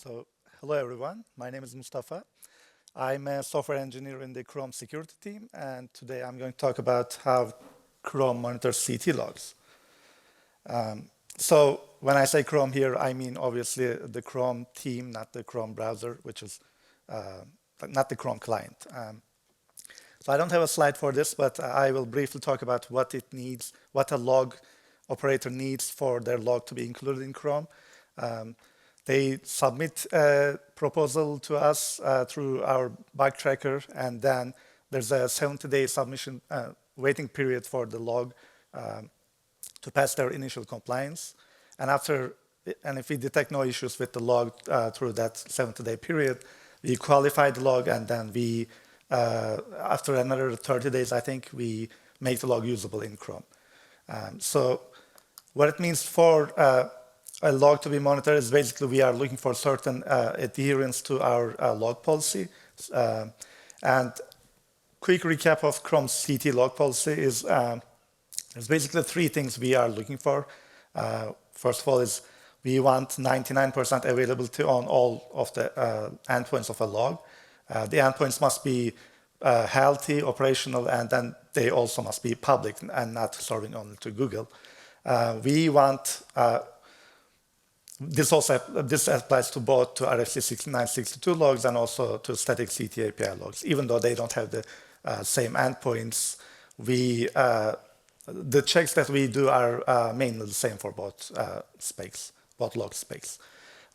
So, hello everyone. My name is Mustafa. I'm a software engineer in the Chrome security team, and today I'm going to talk about how Chrome monitors CT logs. So, when I say Chrome here, I mean obviously the Chrome team, not the Chrome browser, which is uh, not the Chrome client. So I don't have a slide for this, but I will briefly talk about what it needs, what a log operator needs for their log to be included in Chrome. Um, they submit a proposal to us through our bug tracker, and then there's a 70-day submission waiting period for the log um, to pass their initial compliance. And if we detect no issues with the log through that 70-day period, we qualify the log, and then after another 30 days, I think, we make the log usable in Chrome. So what it means for a log to be monitored is basically we are looking for certain adherence to our log policy. And quick recap of Chrome's CT log policy is there's basically three things we are looking for. First of all is we want 99% availability on all of the endpoints of a log. The endpoints must be healthy, operational, and then they also must be public and not serving only to Google. We want this applies to both to RFC 6962 logs and also to static CT API logs. Even though they don't have the same endpoints, the checks that we do are mainly the same for both specs, both log specs.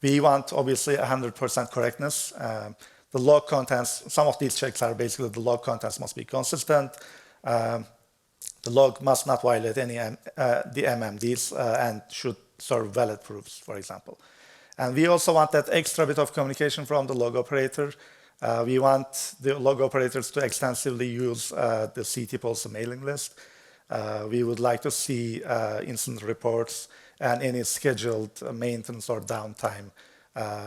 We want obviously 100% correctness. The log contents, some of these checks are basically the log contents must be consistent. The log must not violate any the MMDs and should serve valid proofs, for example. And we also want that extra bit of communication from the log operator. We want the log operators to extensively use the CT policy mailing list. We would like to see incident reports and any scheduled maintenance or downtime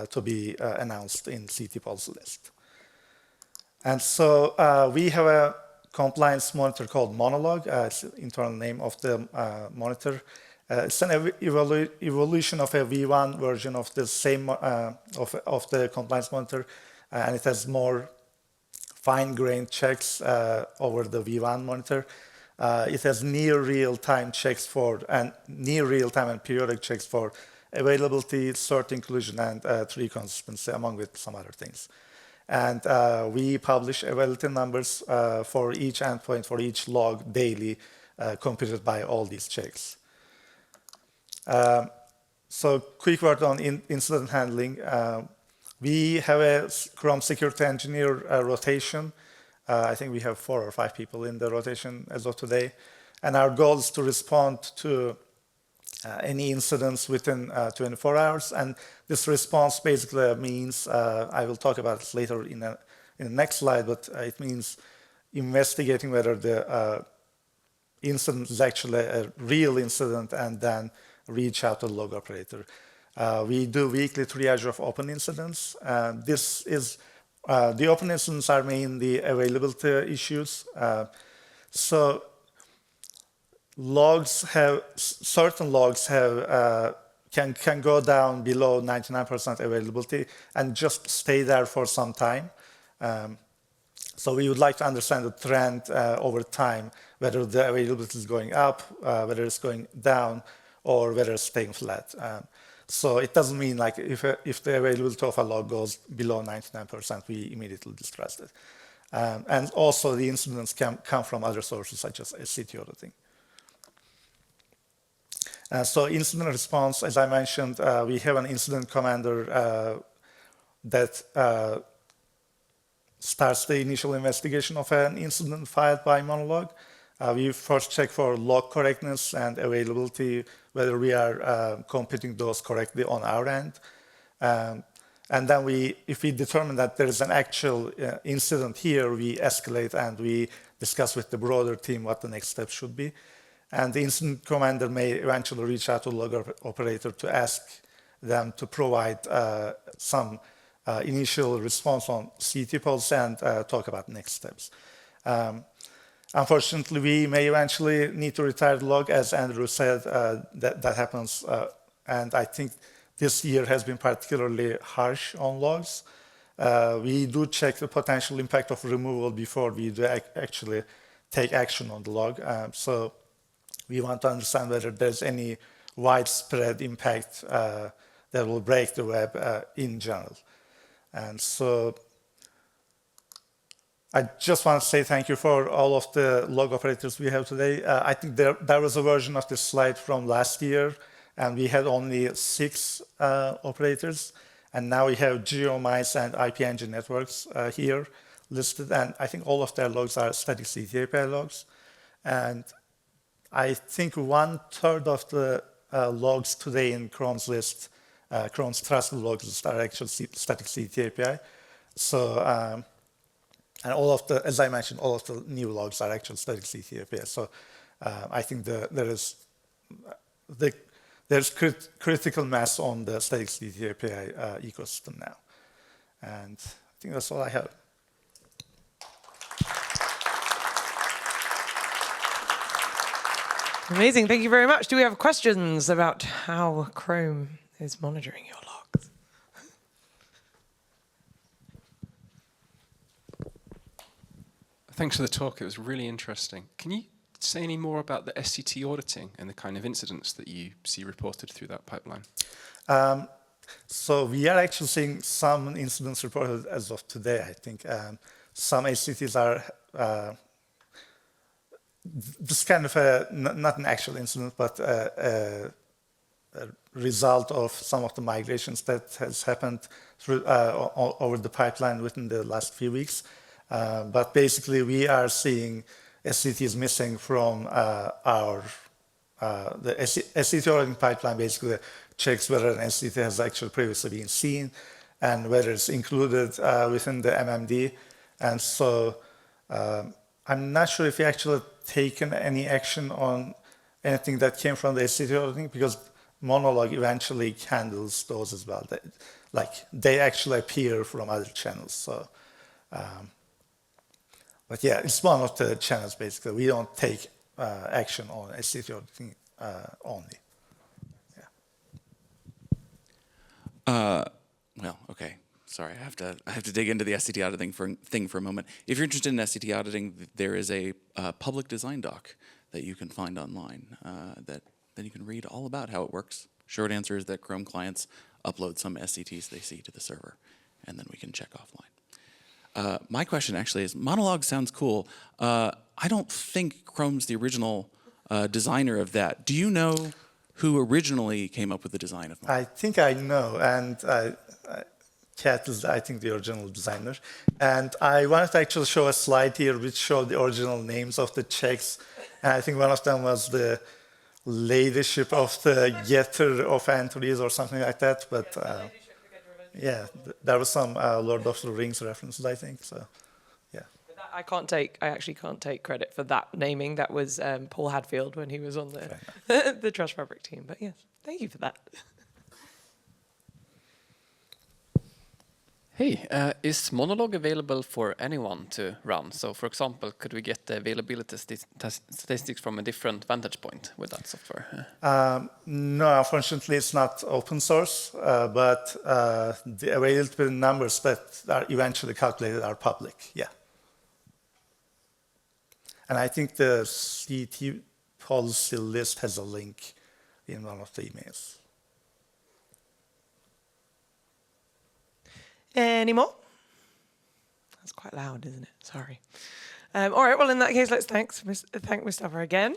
to be announced in CT policy list. And so we have a compliance monitor called Monolog. It's the internal name of the monitor. It's an evolution of a V1 version of the same of the compliance monitor, and it has more fine-grained checks over the V1 monitor. It has near real-time checks near real-time and periodic checks for availability, cert inclusion, and tree consistency, among with some other things. And we publish availability numbers for each endpoint, for each log daily, computed by all these checks. So quick word on incident handling. We have a Chrome security engineer rotation. I think we have 4 or 5 people in the rotation as of today. And our goal is to respond to any incidents within 24 hours. And this response basically means, I will talk about it later in the next slide, but it means investigating whether the incident is actually a real incident and then reach out to the log operator. We do weekly triage of open incidents. The open incidents are mainly availability issues. So certain logs can go down below 99% availability and just stay there for some time. So we would like to understand the trend over time, whether the availability is going up, whether it's going down, or whether it's staying flat. So it doesn't mean like if the availability of a log goes below 99%, we immediately distrust it. And also the incidents can come from other sources such as CT auditing. So incident response, as I mentioned, we have an incident commander that starts the initial investigation of an incident filed by Monolog. We first check for log correctness and availability, whether we are computing those correctly on our end. And then if we determine that there is an actual incident here, we escalate and we discuss with the broader team what the next step should be. And the incident commander may eventually reach out to the log operator to ask them to provide some initial response on CT policy and talk about next steps. Unfortunately, we may eventually need to retire the log, as Andrew said. That happens, and I think this year has been particularly harsh on logs. We do check the potential impact of removal before we do actually take action on the log. So we want to understand whether there's any widespread impact that will break the web in general. And so I just want to say thank you for all of the log operators we have today. I think there was a version of this slide from last year, and we had only 6 operators. And now we have GeoMice and IP Engine networks here listed. And I think all of their logs are static CTAPI logs. And I think 1/3 of the logs today in Chrome's list, Chrome's trusted logs list, are actually static CTAPI. So, and all of the, as I mentioned, all of the new logs are actually static CTAPI. So I think there's critical mass on the static CTAPI ecosystem now. And I think that's all I have. Amazing, thank you very much. Do we have questions about how Chrome is monitoring your logs? Thanks for the talk, it was really interesting. Can you say any more about the SCT auditing and the kind of incidents that you see reported through that pipeline? So we are actually seeing some incidents reported as of today, I think. Some SCTs are this kind of not an actual incident, but a result of some of the migrations that has happened through, over the pipeline within the last few weeks. But basically, we are seeing SCTs missing from the SCT auditing pipeline. Basically checks whether an SCT has actually previously been seen and whether it's included within the MMD. And so I'm not sure if we actually taken any action on anything that came from the SCT auditing, because Monolog eventually handles those as well. They actually appear from other channels. So, but yeah, it's one of the channels basically. We don't take action on SCT auditing only. Yeah. Well, okay. Sorry, I have to dig into the SCT auditing thing for a moment. If you're interested in SCT auditing, there is a public design doc that you can find online that then you can read all about how it works. Short answer is that Chrome clients upload some SCTs they see to the server, and then we can check offline. My question actually is, Monolog sounds cool. I don't think Chrome's the original designer of that. Do you know who originally came up with the design of Monolog? I think I know, and Kat is, I think, the original designer. And I wanted to actually show a slide here which showed the original names of the checks. And I think one of them was the ladyship of the getter of entries or something like that. But yeah, there was some Lord of the Rings references, I think. So yeah. I actually can't take credit for that naming. That was Paul Hadfield when he was on the Trust Fabric team. But yes, thank you for that. Hey, is Monolog available for anyone to run? So, for example, could we get the availability statistics from a different vantage point with that software? No, unfortunately, it's not open source, but the availability numbers that are eventually calculated are public, yeah. And I think the CT policy list has a link in one of the emails. Any more? That's quite loud, isn't it? Sorry. All right, well, in that case, let's thank Mustafa again.